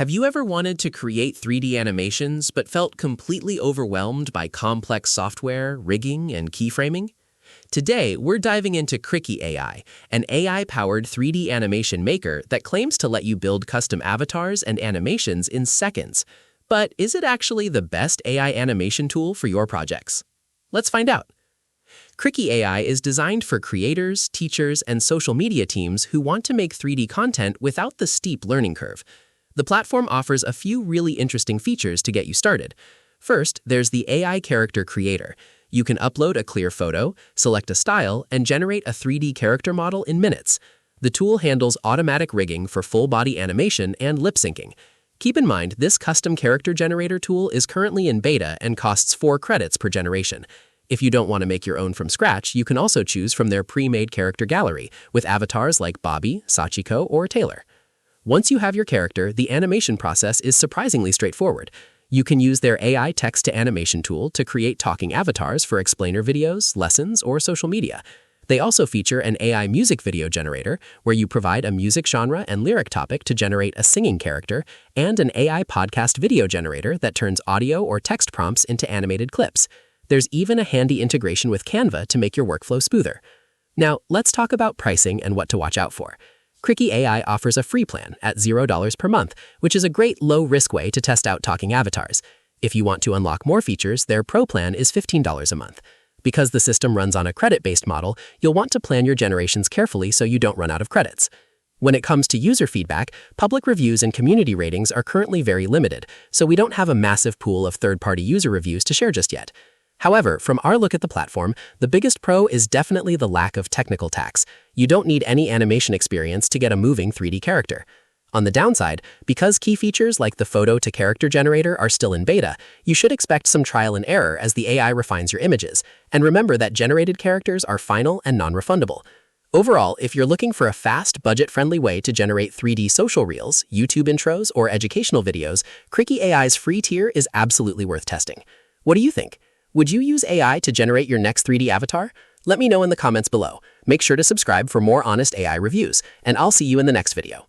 Have you ever wanted to create 3D animations but felt completely overwhelmed by complex software, rigging, and keyframing? Today, we're diving into Krikey AI, an AI-powered 3D animation maker that claims to let you build custom avatars and animations in seconds. But is it actually the best AI animation tool for your projects? Let's find out. Krikey AI is designed for creators, teachers, and social media teams who want to make 3D content without the steep learning curve. The platform offers a few really interesting features to get you started. First, there's the AI Character Creator. You can upload a clear photo, select a style, and generate a 3D character model in minutes. The tool handles automatic rigging for full-body animation and lip-syncing. Keep in mind, this custom character generator tool is currently in beta and costs 4 credits per generation. If you don't want to make your own from scratch, you can also choose from their pre-made character gallery, with avatars like Bobby, Sachiko, or Taylor. Once you have your character, the animation process is surprisingly straightforward. You can use their AI text-to-animation tool to create talking avatars for explainer videos, lessons, or social media. They also feature an AI music video generator, where you provide a music genre and lyric topic to generate a singing character, and an AI podcast video generator that turns audio or text prompts into animated clips. There's even a handy integration with Canva to make your workflow smoother. Now, let's talk about pricing and what to watch out for. Krikey AI offers a free plan at $0 per month, which is a great low-risk way to test out talking avatars. If you want to unlock more features, their Pro plan is $15 a month. Because the system runs on a credit-based model, you'll want to plan your generations carefully so you don't run out of credits. When it comes to user feedback, public reviews and community ratings are currently very limited, so we don't have a massive pool of third-party user reviews to share just yet. However, from our look at the platform, the biggest pro is definitely the lack of technical tax. You don't need any animation experience to get a moving 3D character. On the downside, because key features like the photo-to-character generator are still in beta, you should expect some trial and error as the AI refines your images. And remember that generated characters are final and non-refundable. Overall, if you're looking for a fast, budget-friendly way to generate 3D social reels, YouTube intros, or educational videos, Krikey AI's free tier is absolutely worth testing. What do you think? Would you use AI to generate your next 3D avatar? Let me know in the comments below. Make sure to subscribe for more honest AI reviews, and I'll see you in the next video.